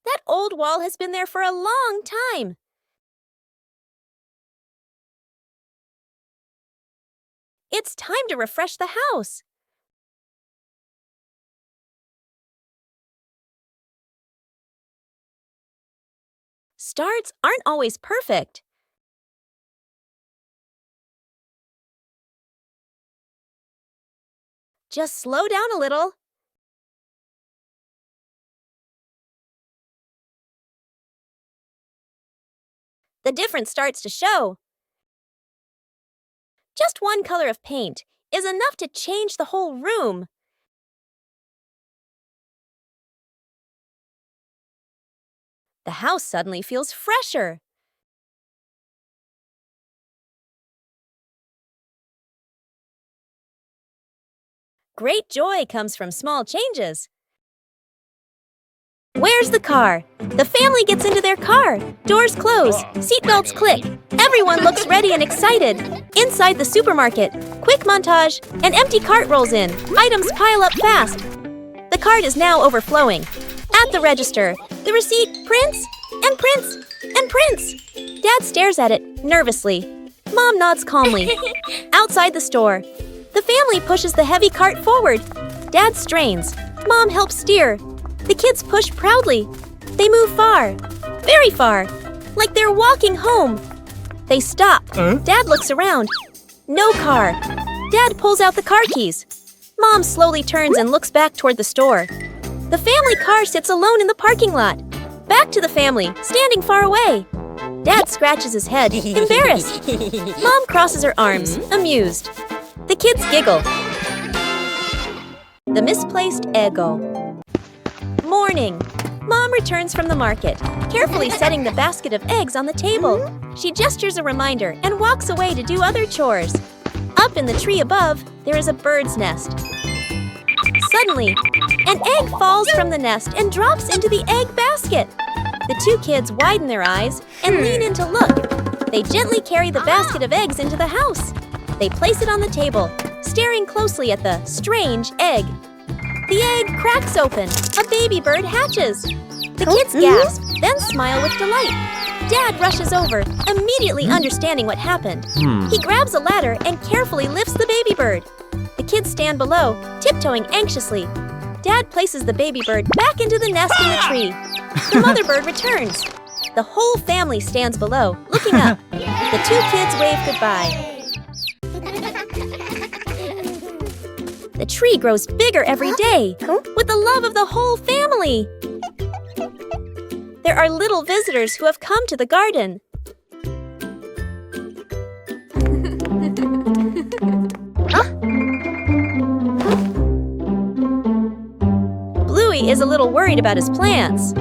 That old wall has been there for a long time. It's time to refresh the house. Starts aren't always perfect. Just slow down a little. The difference starts to show. Just one color of paint is enough to change the whole room. The house suddenly feels fresher. Great joy comes from small changes. Where's the car? The family gets into their car. Doors close. Seatbelts click. Everyone looks ready and excited. Inside the supermarket, quick montage, an empty cart rolls in. Items pile up fast. The cart is now overflowing. At the register, the receipt prints and prints and prints. Dad stares at it nervously. Mom nods calmly. Outside the store, the family pushes the heavy cart forward. Dad strains. Mom helps steer. The kids push proudly. They move far, very far, like they're walking home. They stop. Dad looks around. No car. Dad pulls out the car keys. Mom slowly turns and looks back toward the store. The family car sits alone in the parking lot. Back to the family, standing far away. Dad scratches his head, embarrassed. Mom crosses her arms, amused. The kids giggle. The misplaced ego. Morning. Mom returns from the market, carefully setting the basket of eggs on the table. She gestures a reminder and walks away to do other chores. Up in the tree above, there is a bird's nest. Suddenly, an egg falls from the nest and drops into the egg basket. The two kids widen their eyes and lean in to look. They gently carry the basket of eggs into the house. They place it on the table, staring closely at the strange egg. The egg cracks open. A baby bird hatches. The kids gasp, then smile with delight. Dad rushes over, immediately understanding what happened. He grabs a ladder and carefully lifts the baby bird. The kids stand below, tiptoeing anxiously. Dad places the baby bird back into the nest in the tree. The mother bird returns. The whole family stands below, looking up. The two kids wave goodbye. The tree grows bigger every day, with the love of the whole family. There are little visitors who have come to the garden. Bluey is a little worried about his plants.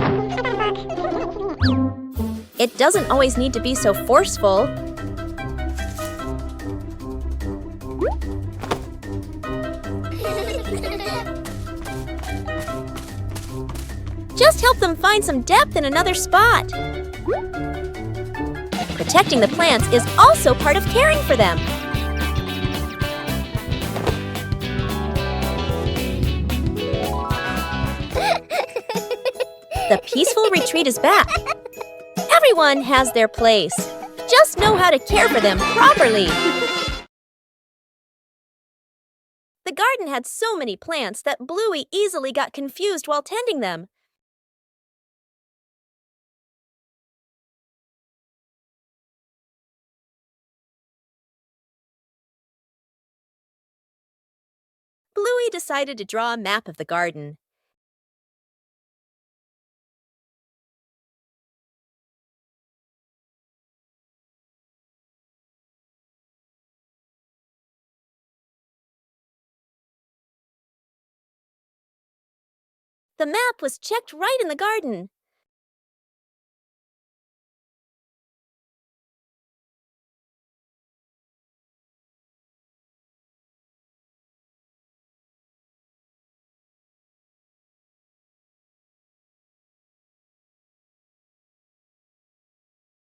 It doesn't always need to be so forceful. Just help them find some depth in another spot. Protecting the plants is also part of caring for them. The peaceful retreat is back. Everyone has their place. Just know how to care for them properly. The garden had so many plants that Bluey easily got confused while tending them. Bluey decided to draw a map of the garden. The map was checked right in the garden.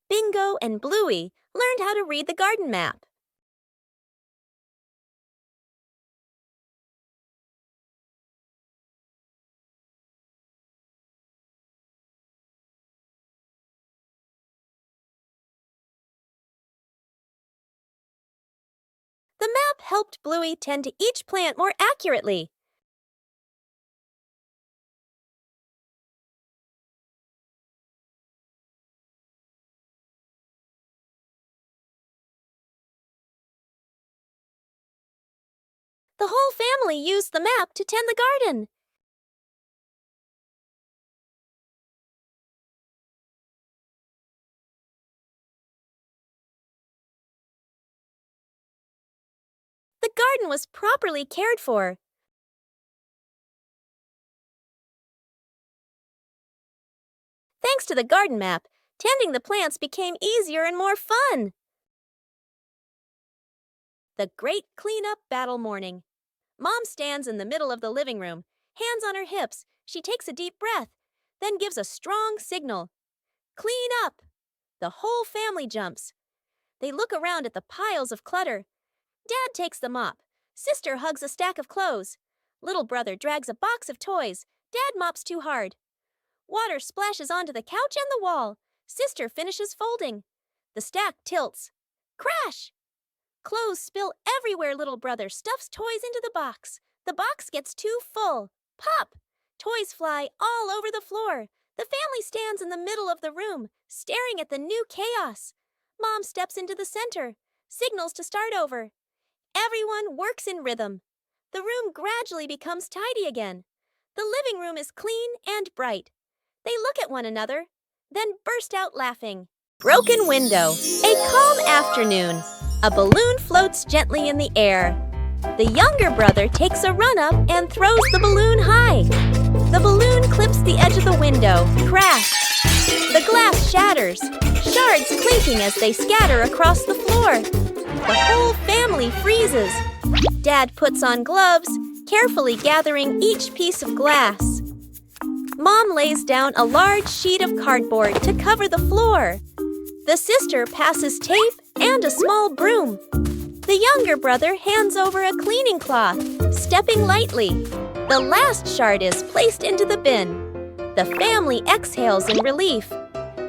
Bingo and Bluey learned how to read the garden map. The map helped Bluey tend to each plant more accurately. The whole family used the map to tend the garden. The garden was properly cared for. Thanks to the garden map, tending the plants became easier and more fun. The great clean-up battle morning. Mom stands in the middle of the living room, hands on her hips. She takes a deep breath, then gives a strong signal. Clean up! The whole family jumps. They look around at the piles of clutter. Dad takes the mop. Sister hugs a stack of clothes. Little brother drags a box of toys. Dad mops too hard. Water splashes onto the couch and the wall. Sister finishes folding. The stack tilts. Crash! Clothes spill everywhere. Little brother stuffs toys into the box. The box gets too full. Pop! Toys fly all over the floor. The family stands in the middle of the room, staring at the new chaos. Mom steps into the center, signals to start over. Everyone works in rhythm. The room gradually becomes tidy again. The living room is clean and bright. They look at one another, then burst out laughing. Broken window. A calm afternoon. A balloon floats gently in the air. The younger brother takes a run-up and throws the balloon high. The balloon clips the edge of the window. Crash! The glass shatters, shards clinking as they scatter across the floor. The whole family freezes. Dad puts on gloves, carefully gathering each piece of glass. Mom lays down a large sheet of cardboard to cover the floor. The sister passes tape and a small broom. The younger brother hands over a cleaning cloth, stepping lightly. The last shard is placed into the bin. The family exhales in relief.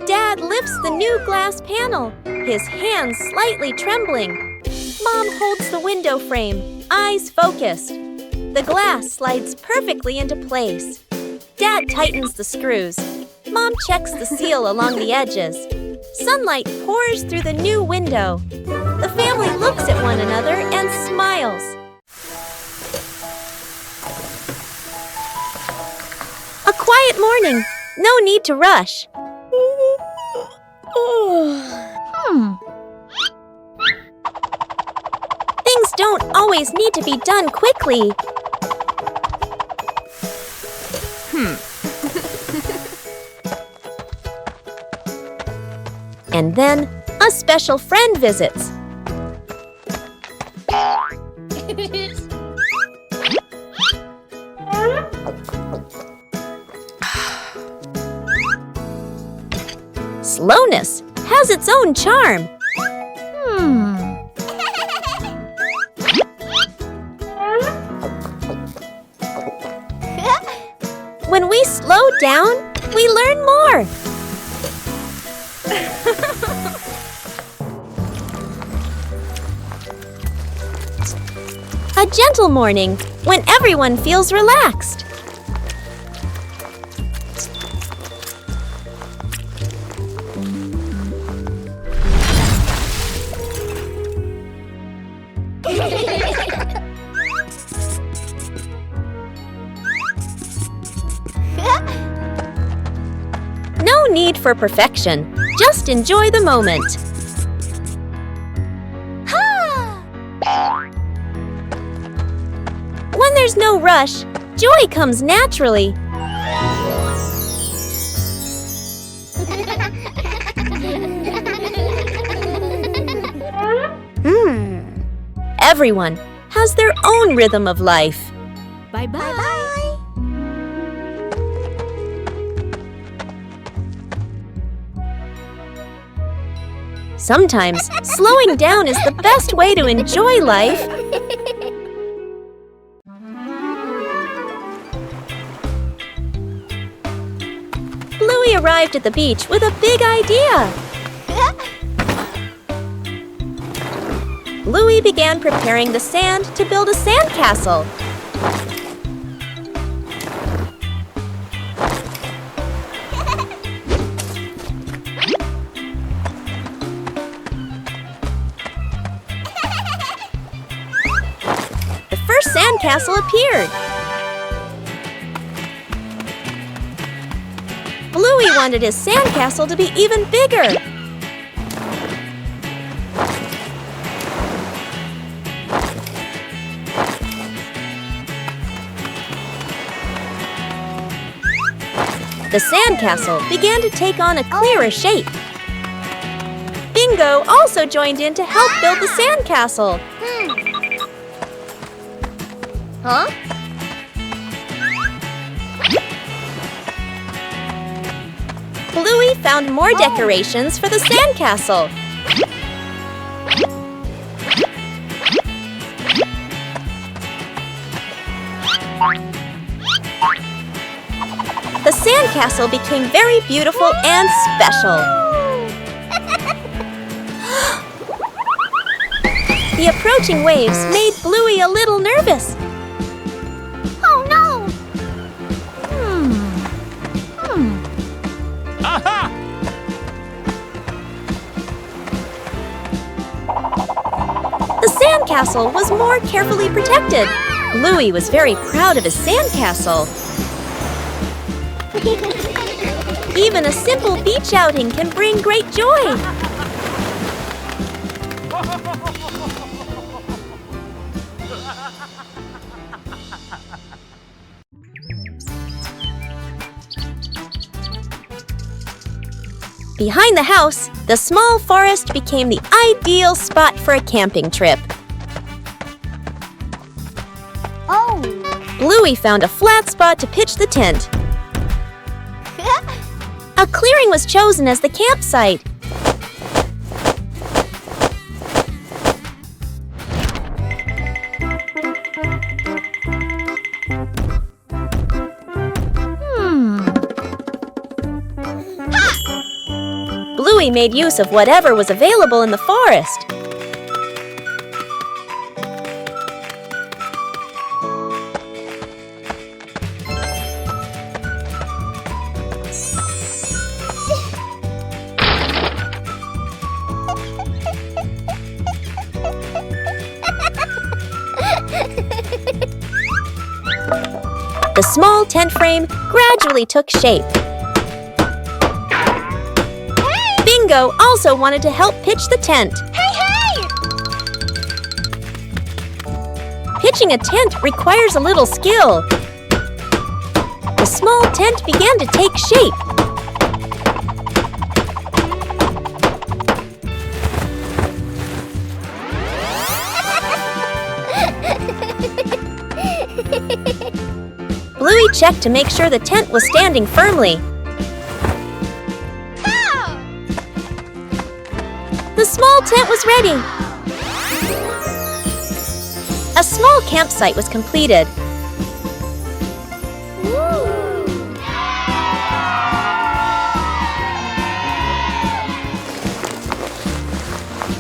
Dad lifts the new glass panel, his hands slightly trembling. Mom holds the window frame, eyes focused. The glass slides perfectly into place. Dad tightens the screws. Mom checks the seal along the edges. Sunlight pours through the new window. The family looks at one another and smiles. A quiet morning. No need to rush. Things don't always need to be done quickly. And then, a special friend visits. Slowness has its own charm. When we slow down, we learn more. A gentle morning when everyone feels relaxed. No need for perfection. Just enjoy the moment. When there's no rush, joy comes naturally. Everyone has their own rhythm of life. Bye-bye. Bye-bye. Sometimes slowing down is the best way to enjoy life. Bluey arrived at the beach with a big idea. Bluey began preparing the sand to build a sandcastle. The first sandcastle appeared. Bluey wanted his sandcastle to be even bigger. The sandcastle began to take on a clearer shape. Bingo also joined in to help build the sandcastle. Huh? Bluey found more decorations for the sandcastle. The sandcastle became very beautiful and special. The approaching waves made Bluey a little nervous. Oh no! Aha! The sandcastle was more carefully protected. Bluey was very proud of his sandcastle. Even a simple beach outing can bring great joy. Behind the house, the small forest became the ideal spot for a camping trip. Oh! Bluey found a flat spot to pitch the tent. A clearing was chosen as the campsite. Bluey made use of whatever was available in the forest. The small tent frame gradually took shape. Bingo also wanted to help pitch the tent. Hey! Pitching a tent requires a little skill. The small tent began to take shape. Bluey checked to make sure the tent was standing firmly. The small tent was ready. A small campsite was completed.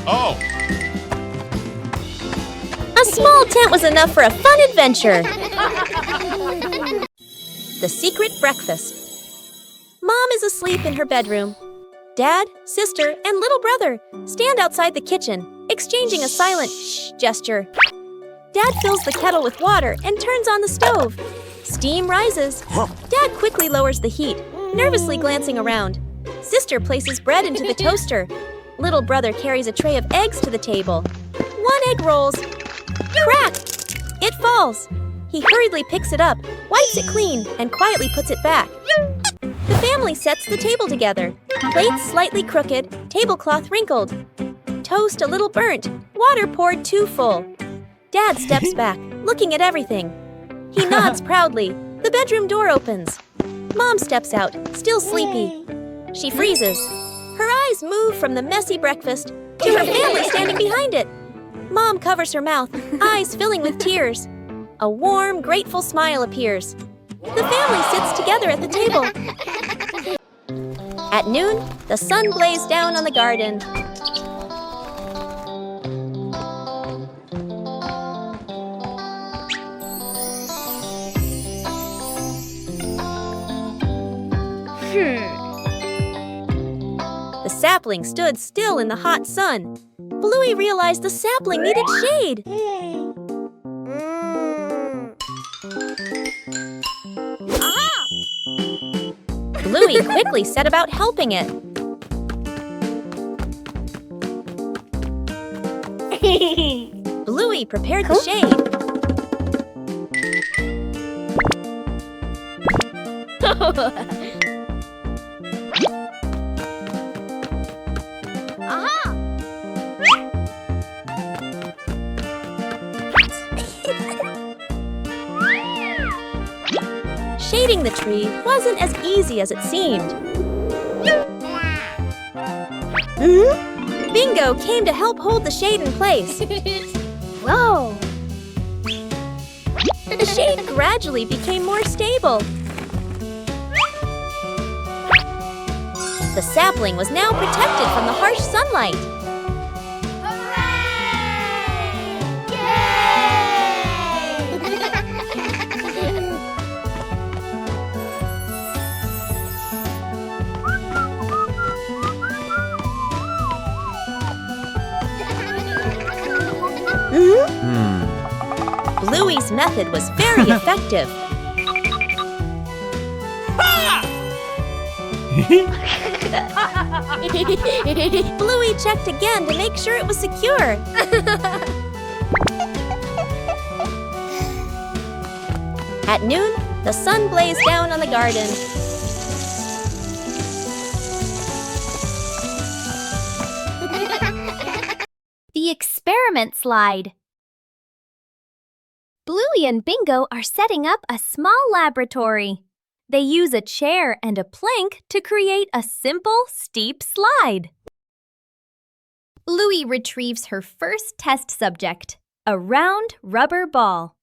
Oh! A small tent was enough for a fun adventure. The secret breakfast. Mom is asleep in her bedroom. Dad, sister, and little brother stand outside the kitchen, exchanging a silent shh gesture. Dad fills the kettle with water and turns on the stove. Steam rises. Dad quickly lowers the heat, nervously glancing around. Sister places bread into the toaster. Little brother carries a tray of eggs to the table. One egg rolls. Crack! It falls. He hurriedly picks it up, wipes it clean, and quietly puts it back. The family sets the table together. Plates slightly crooked, tablecloth wrinkled. Toast a little burnt, water poured too full. Dad steps back, looking at everything. He nods proudly. The bedroom door opens. Mom steps out, still sleepy. She freezes. Her eyes move from the messy breakfast to her family standing behind it. Mom covers her mouth, eyes filling with tears. A warm, grateful smile appears. The family sits together at the table. At noon, the sun blazed down on the garden. The sapling stood still in the hot sun. Bluey realized the sapling needed shade. Bluey quickly set about helping it. Bluey prepared the shade. Shading the tree wasn't as easy as it seemed. Bingo came to help hold the shade in place. Whoa! The shade gradually became more stable. The sapling was now protected from the harsh sunlight. Bluey's method was very effective. Bluey checked again to make sure it was secure. At noon, the sun blazed down on the garden. The experiment slide. Bluey and Bingo are setting up a small laboratory. They use a chair and a plank to create a simple, steep slide. Bluey retrieves her first test subject, a round rubber ball.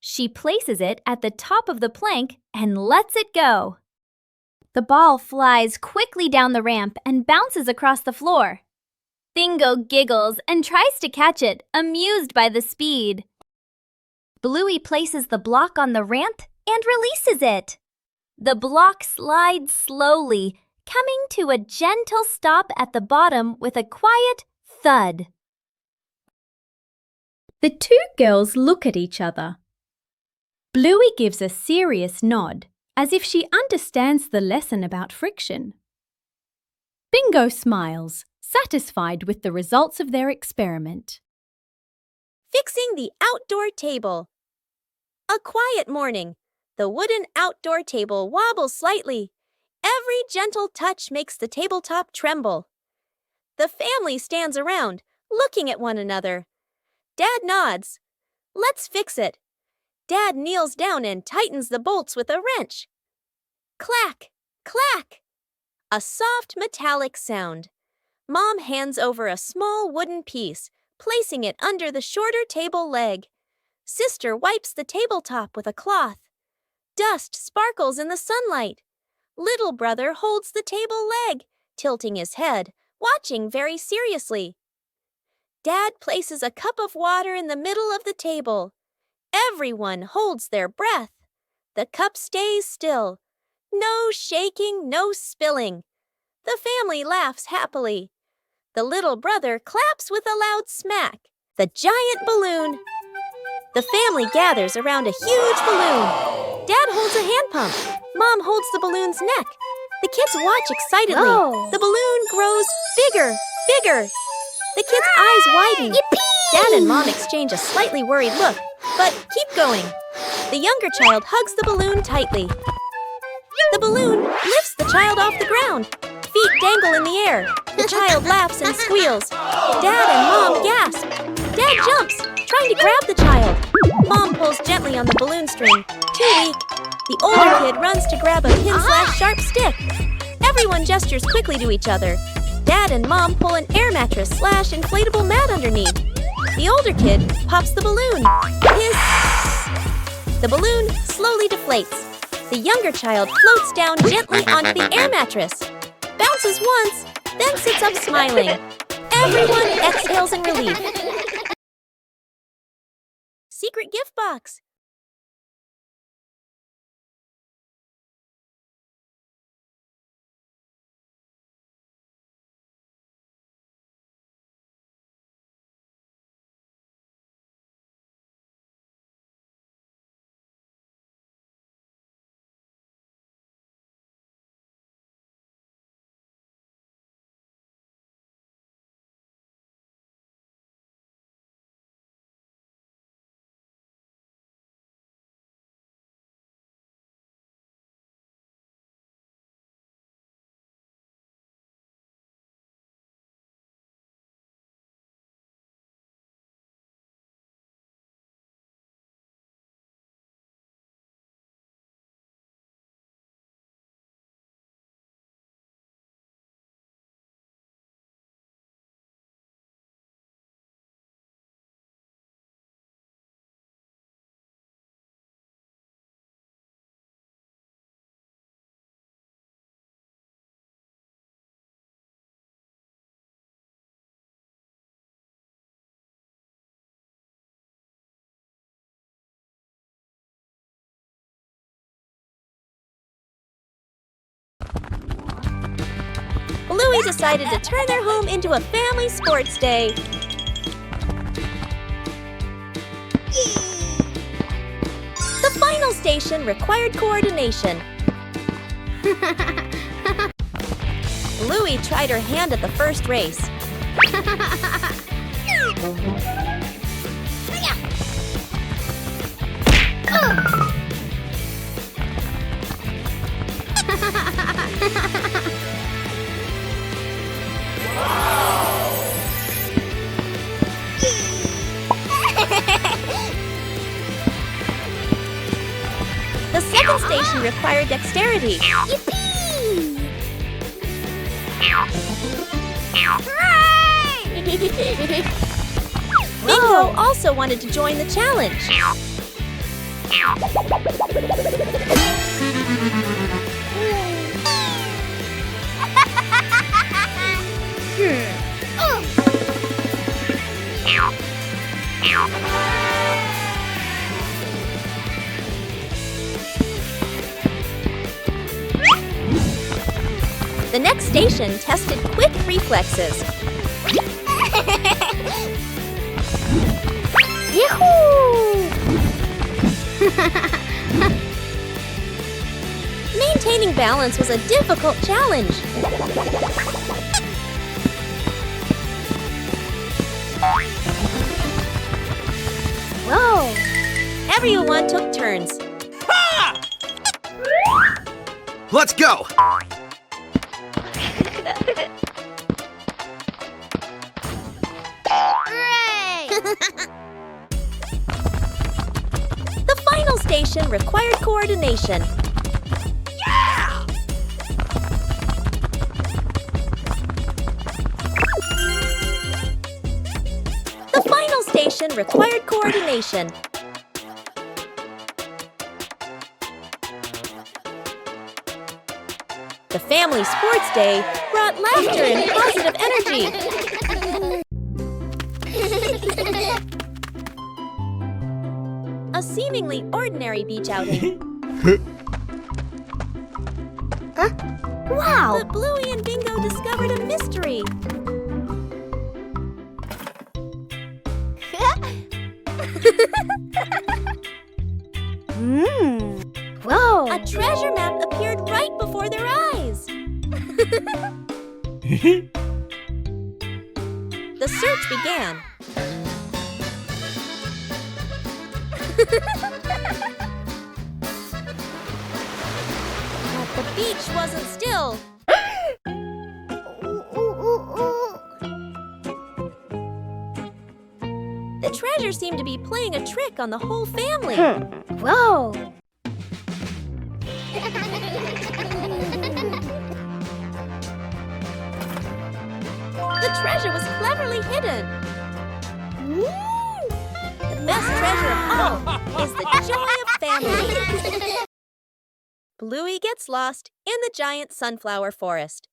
She places it at the top of the plank and lets it go. The ball flies quickly down the ramp and bounces across the floor. Bingo giggles and tries to catch it, amused by the speed. Bluey places the block on the ramp and releases it. The block slides slowly, coming to a gentle stop at the bottom with a quiet thud. The two girls look at each other. Bluey gives a serious nod, as if she understands the lesson about friction. Bingo smiles, satisfied with the results of their experiment. Fixing the outdoor table. A quiet morning. The wooden outdoor table wobbles slightly. Every gentle touch makes the tabletop tremble. The family stands around, looking at one another. Dad nods. Let's fix it. Dad kneels down and tightens the bolts with a wrench. Clack, clack. A soft metallic sound. Mom hands over a small wooden piece, placing it under the shorter table leg. Sister wipes the tabletop with a cloth. Dust sparkles in the sunlight. Little brother holds the table leg, tilting his head, watching very seriously. Dad places a cup of water in the middle of the table. Everyone holds their breath. The cup stays still. No shaking, no spilling. The family laughs happily. The little brother claps with a loud smack. The giant balloon. The family gathers around a huge balloon. Dad holds a hand pump. Mom holds the balloon's neck. The kids watch excitedly. Whoa. The balloon grows bigger, bigger. The kids' eyes widen. Yippee! Dad and Mom exchange a slightly worried look, but keep going. The younger child hugs the balloon tightly. The balloon lifts the child off the ground. Feet dangle in the air. The child laughs and squeals. Dad and Mom gasp. Dad jumps, trying to grab the child. Mom pulls gently on the balloon string. Too weak. The older kid runs to grab a pin/sharp stick. Everyone gestures quickly to each other. Dad and Mom pull an air mattress/inflatable mat underneath. The older kid pops the balloon. Hiss! The balloon slowly deflates. The younger child floats down gently onto the air mattress. Bounces once, then sits up smiling. Everyone exhales in relief. Secret gift box. they decided to turn their home into a family sports day. The final station required coordination. Bluey tried her hand at the first race. The second station required dexterity. Bingo also wanted to join the challenge. The next station tested quick reflexes. Maintaining balance was a difficult challenge. Whoa! Everyone took turns. Let's go! The final station required coordination. The final station required coordination. The family sports day brought laughter and positive energy. A seemingly ordinary beach outing. Wow! But Bluey and Bingo discovered a mystery. Whoa! A treasure map appeared right before their eyes. The search began. But the beach wasn't still. The treasure seemed to be playing a trick on the whole family. Whoa! The treasure was cleverly hidden. The best treasure of all is the joy of family. Bluey gets lost in the giant sunflower forest.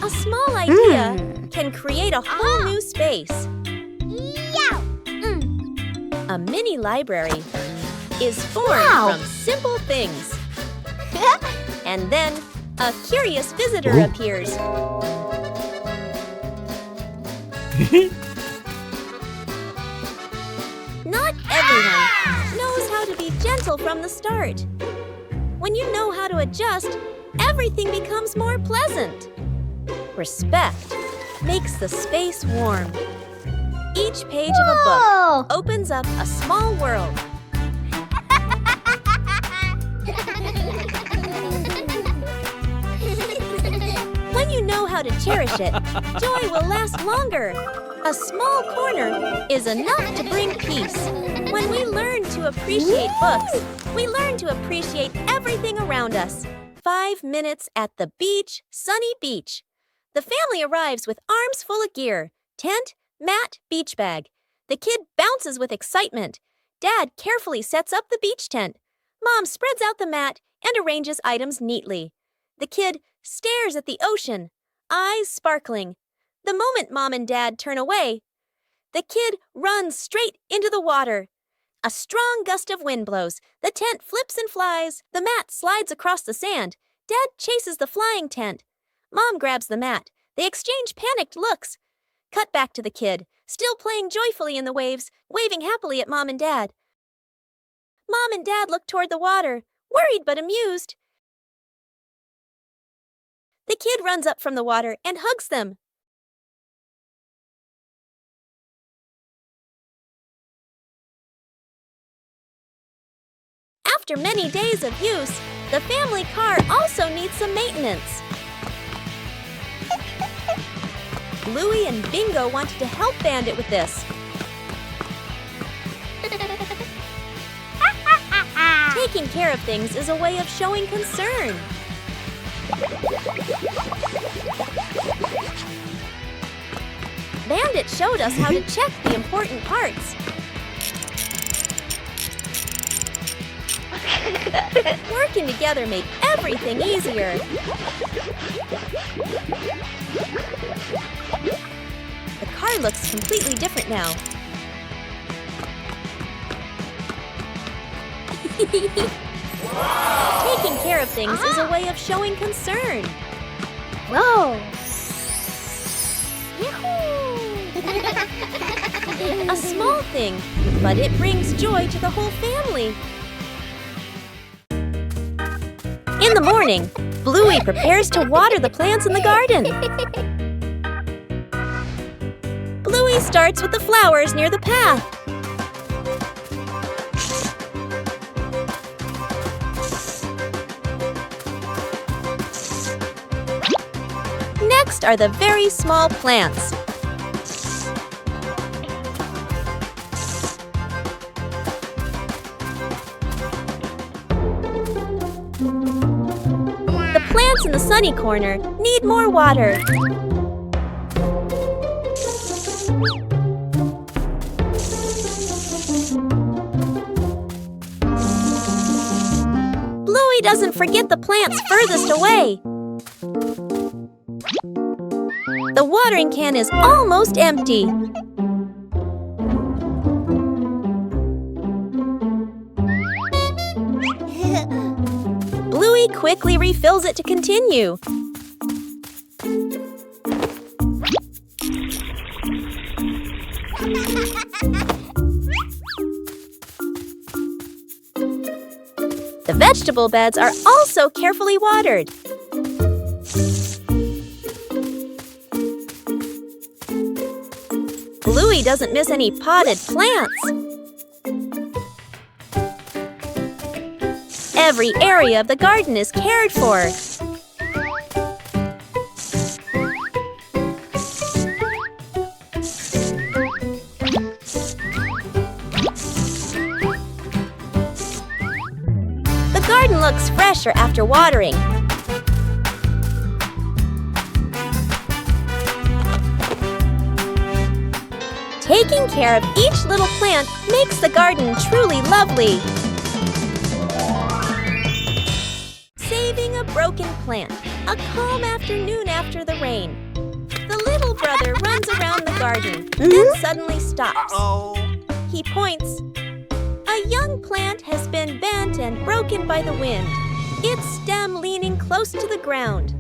A small idea can create a whole new space. Yow! A mini library is formed from simple things. And then a curious visitor appears. Not everyone knows how to be gentle from the start. When you know how to adjust, everything becomes more pleasant. Respect makes the space warm. Each page of a book opens up a small world. When you know how to cherish it, joy will last longer. A small corner is enough to bring peace. When we learn to appreciate books, we learn to appreciate everything around us. 5 minutes at the beach, sunny beach. The family arrives with arms full of gear. Tent, mat, beach bag. The kid bounces with excitement. Dad carefully sets up the beach tent. Mom spreads out the mat and arranges items neatly. The kid stares at the ocean, eyes sparkling. The moment Mom and Dad turn away, the kid runs straight into the water. A strong gust of wind blows. The tent flips and flies. The mat slides across the sand. Dad chases the flying tent. Mom grabs the mat. They exchange panicked looks. Cut back to the kid, still playing joyfully in the waves, waving happily at Mom and Dad. Mom and Dad look toward the water, worried but amused. The kid runs up from the water and hugs them. After many days of use, the family car also needs some maintenance. Bluey and Bingo wanted to help Bandit with this. Taking care of things is a way of showing concern. Bandit showed us how to check the important parts. Working together made everything easier. The car looks completely different now. Taking care of things is a way of showing concern. Whoa! A small thing, but it brings joy to the whole family. In the morning, Bluey prepares to water the plants in the garden. Bluey starts with the flowers near the path. Next are the very small plants. The plants in the sunny corner need more water. Bluey doesn't forget the plants furthest away. The watering can is almost empty. Bluey quickly refills it to continue. The vegetable beds are also carefully watered. Bluey doesn't miss any potted plants. Every area of the garden is cared for. The garden looks fresher after watering. Taking care of each little plant makes the garden truly lovely. Saving a broken plant, a calm afternoon after the rain. The little brother runs around the garden, then suddenly stops. He points. A young plant has been bent and broken by the wind, its stem leaning close to the ground.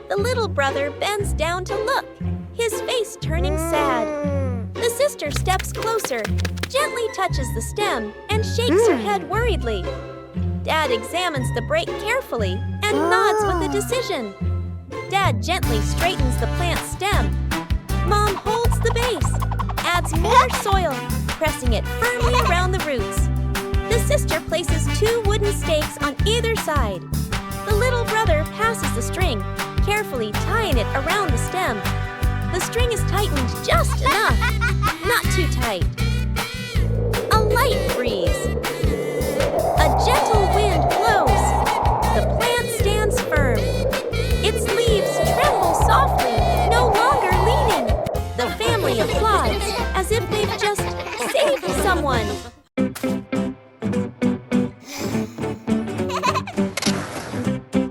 The little brother bends down to look, his face turning sad. The sister steps closer, gently touches the stem, and shakes her head worriedly. Dad examines the break carefully and nods with a decision. Dad gently straightens the plant stem. Mom holds the base, adds more soil, pressing it firmly around the roots. The sister places 2 wooden stakes on either side. The little brother passes the string, carefully tying it around the stem. The string is tightened just enough, not too tight. A light breeze. A gentle wind blows. The plant stands firm. Its leaves tremble softly, no longer leaning. The family applauds as if they've just saved someone.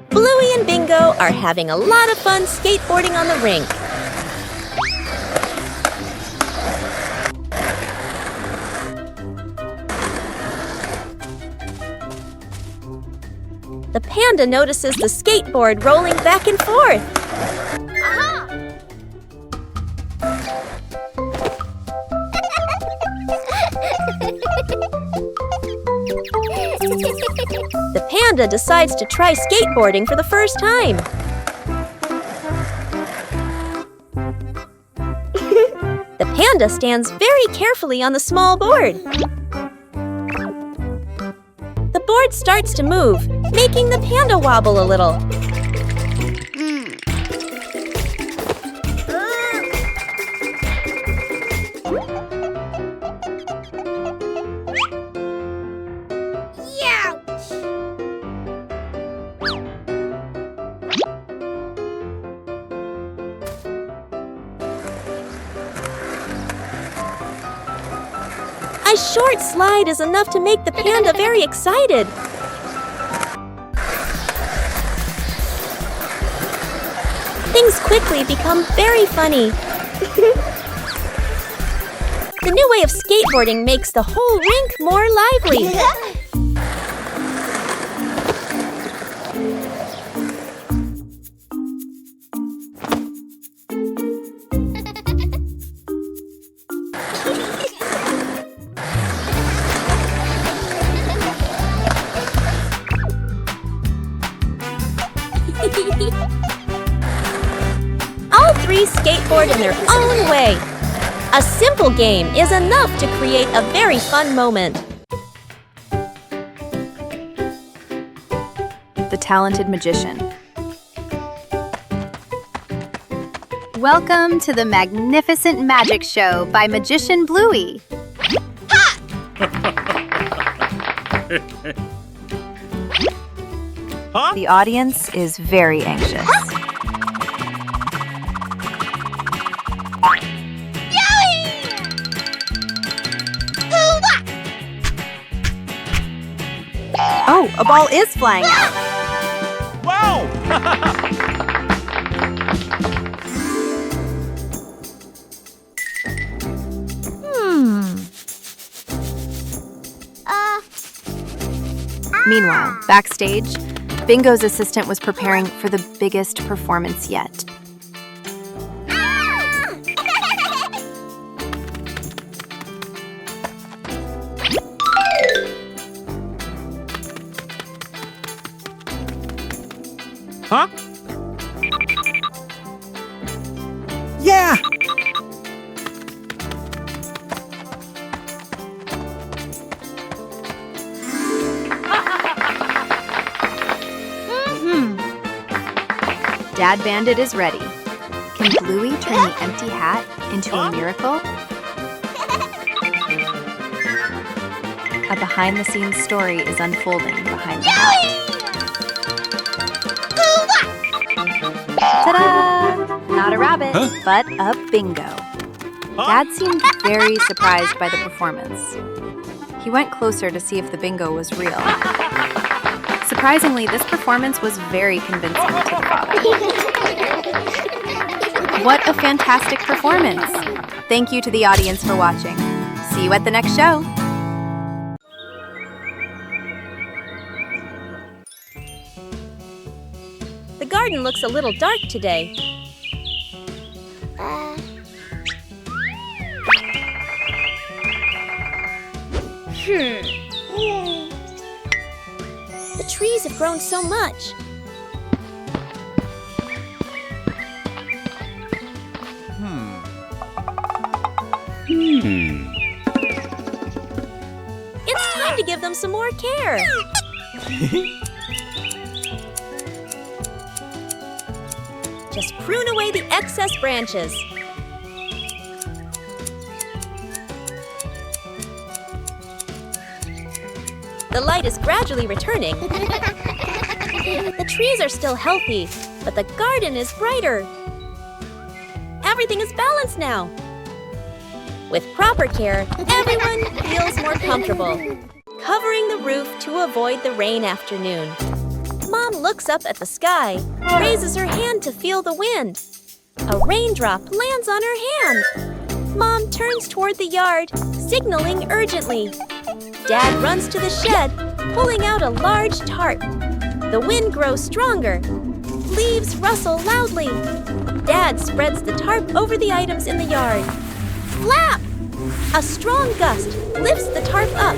Bluey and Bingo are having a lot of fun skateboarding on the rink. The panda notices the skateboard rolling back and forth. The panda decides to try skateboarding for the first time. The panda stands very carefully on the small board. The board starts to move, making the panda wobble a little. A short slide is enough to make the panda very excited. Things quickly become very funny. The new way of skateboarding makes the whole rink more lively. All 3 skateboard in their own way. A simple game is enough to create a very fun moment. The Talented Magician. Welcome to the magnificent magic show by Magician Bluey. Huh? The audience is very anxious. Oh, a ball is flying out. Wow! Meanwhile, backstage, Bingo's assistant was preparing for the biggest performance yet. Huh? Yeah! Dad Bandit is ready. Can Bluey turn the empty hat into a miracle? A behind-the-scenes story is unfolding behind the hat. Ta-da! Not a rabbit, but a bingo. Dad seemed very surprised by the performance. He went closer to see if the bingo was real. Surprisingly, this performance was very convincing to the father. What a fantastic performance! Thank you to the audience for watching. See you at the next show. garden looks a little dark today. The trees have grown so much. It's time to give them some more care. Just prune away the excess branches. The light is gradually returning. The trees are still healthy, but the garden is brighter. Everything is balanced now. With proper care, everyone feels more comfortable. Covering the roof to avoid the rain afternoon. Mom looks up at the sky, raises her hand to feel the wind. A raindrop lands on her hand. Mom turns toward the yard, signaling urgently. Dad runs to the shed, pulling out a large tarp. The wind grows stronger. Leaves rustle loudly. Dad spreads the tarp over the items in the yard. Flap! A strong gust lifts the tarp up.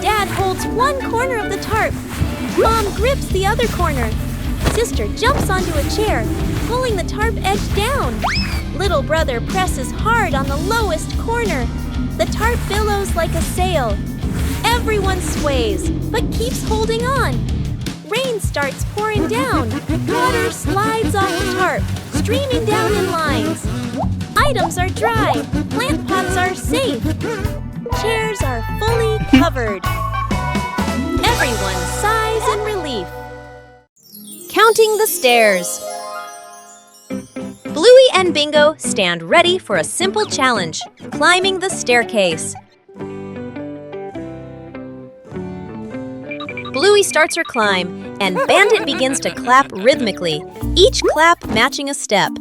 Dad holds one corner of the tarp. Mom grips the other corner. Sister jumps onto a chair, pulling the tarp edge down. Little brother presses hard on the lowest corner. The tarp billows like a sail. Everyone sways, but keeps holding on. Rain starts pouring down. Water slides off the tarp, streaming down in lines. Items are dry. Plant pots are safe. Chairs are fully covered. Everyone sighs in relief. Counting the stairs. Bluey and Bingo stand ready for a simple challenge, climbing the staircase. Bluey starts her climb, and Bandit begins to clap rhythmically, each clap matching a step.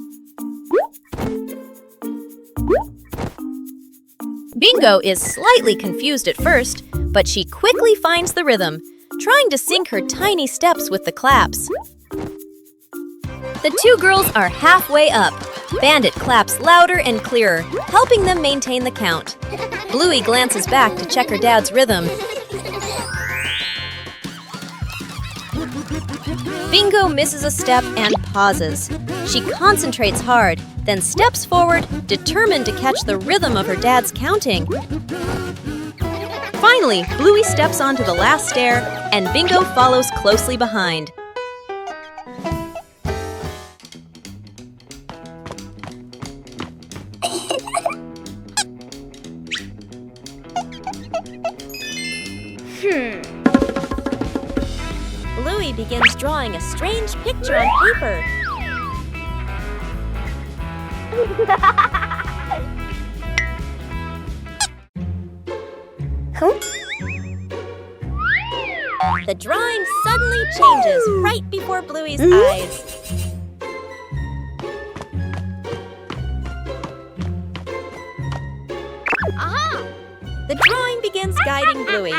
Bingo is slightly confused at first, but she quickly finds the rhythm, trying to sync her tiny steps with the claps. The two girls are halfway up. Bandit claps louder and clearer, helping them maintain the count. Bluey glances back to check her dad's rhythm. Bingo misses a step and pauses. She concentrates hard, then steps forward, determined to catch the rhythm of her dad's counting. Finally, Bluey steps onto the last stair, and Bingo follows closely behind. Bluey begins drawing a strange picture on paper. The drawing suddenly changes right before Bluey's eyes. The drawing begins guiding Bluey.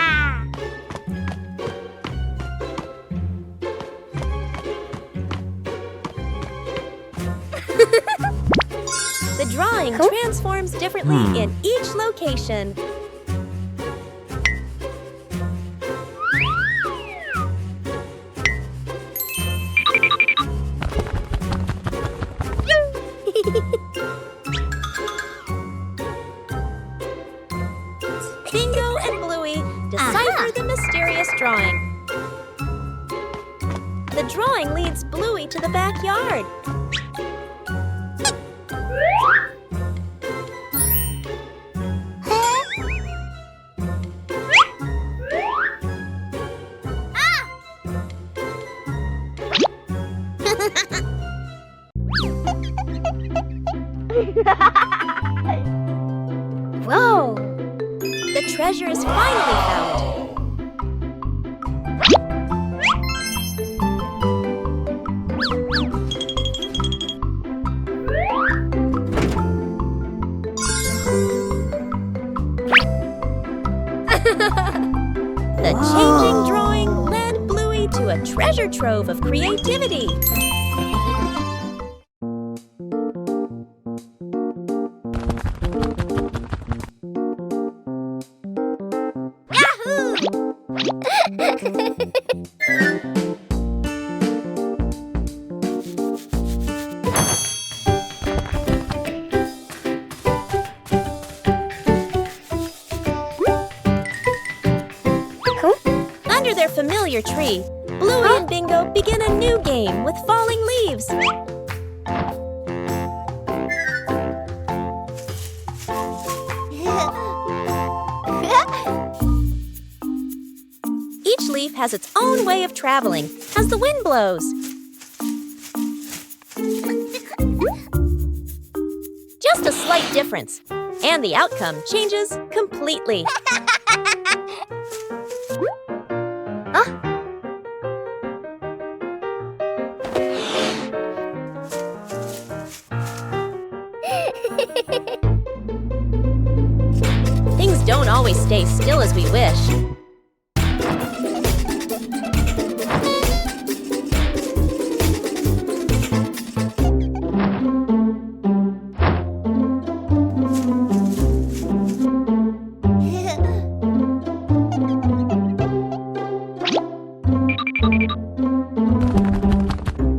The drawing transforms differently in each location. Bingo and Bluey decipher the mysterious drawing. The drawing leads Bluey to the backyard. Whoa! The treasure is finally found. The changing drawing led Bluey to a treasure trove of creativity. Under their familiar tree, Bluey and Bingo begin a new game with falling leaves. Each leaf has its own way of traveling as the wind blows. Just a slight difference, and the outcome changes completely. Things don't always stay still as we wish.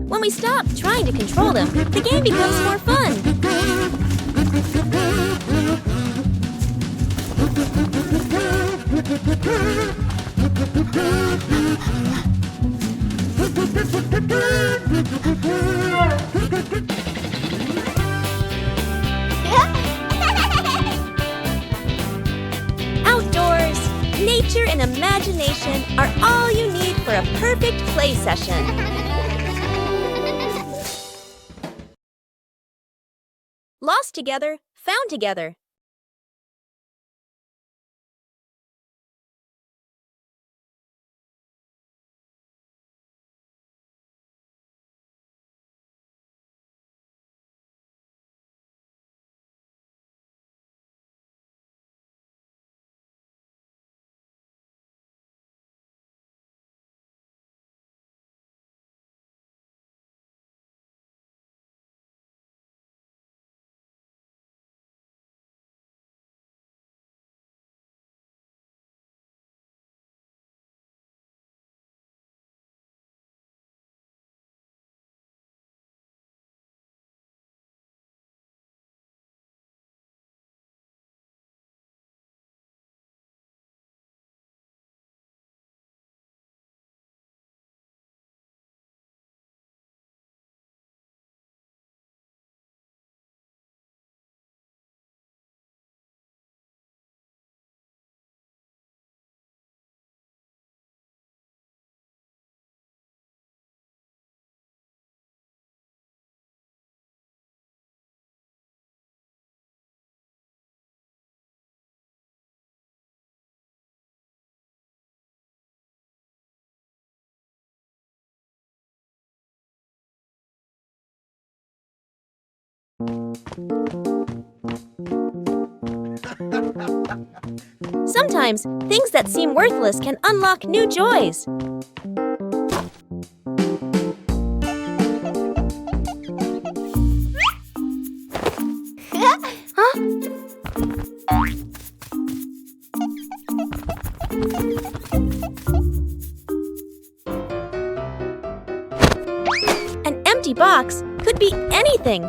When we stop trying to control them, the game becomes more fun. Outdoors, nature and imagination are all you need for a perfect play session. Lost together, found together. Sometimes, things that seem worthless can unlock new joys. An empty box could be anything.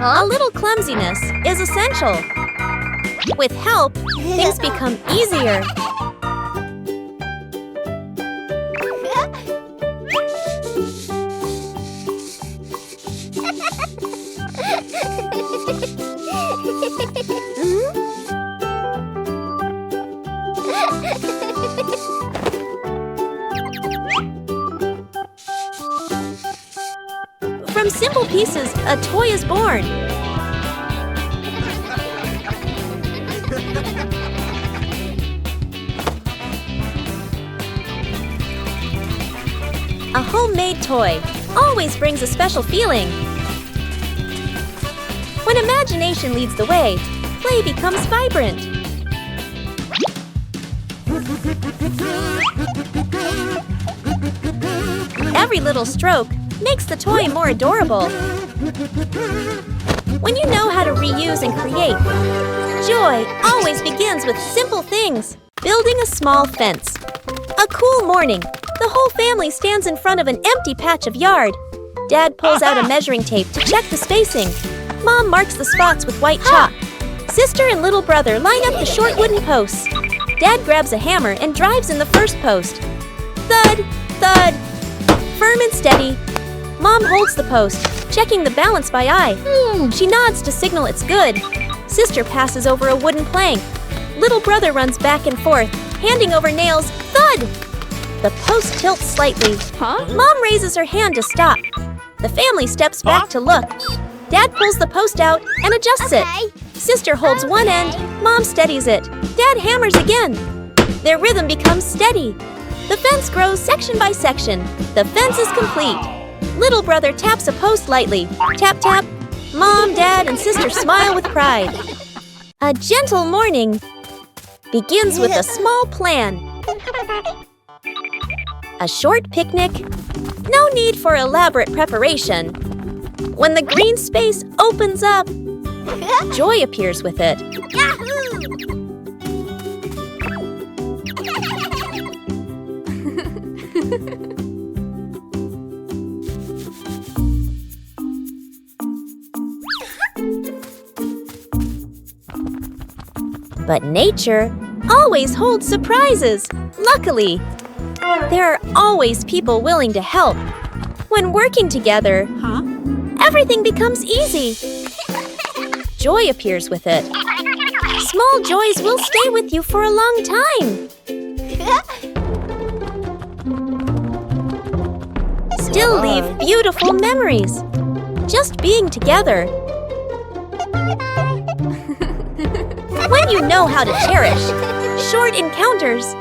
A little clumsiness is essential. With help, things become easier. From simple pieces, a toy is born. A homemade toy always brings a special feeling. When imagination leads the way, play becomes vibrant. Every little stroke makes the toy more adorable. When you know how to reuse and create, joy always begins with simple things. Building a small fence. A cool morning, the whole family stands in front of an empty patch of yard. Dad pulls out a measuring tape to check the spacing. Mom marks the spots with white chalk. Sister and little brother line up the short wooden posts. Dad grabs a hammer and drives in the first post. Thud, thud. Firm and steady. Mom holds the post, checking the balance by eye. She nods to signal it's good. Sister passes over a wooden plank. Little brother runs back and forth, handing over nails. Thud! The post tilts slightly. Mom raises her hand to stop. The family steps back to look. Dad pulls the post out and adjusts it. Sister holds one end. Mom steadies it. Dad hammers again. Their rhythm becomes steady. The fence grows section by section. The fence is complete. Little brother taps a post lightly. Tap, tap. Mom, Dad, and sister smile with pride. A gentle morning begins with a small plan. A short picnic. No need for elaborate preparation. When the green space opens up, joy appears with it. But nature always holds surprises. Luckily, there are always people willing to help. When working together, everything becomes easy. Joy appears with it. Small joys will stay with you for a long time. Still leave beautiful memories. Just being together. When you know how to cherish short encounters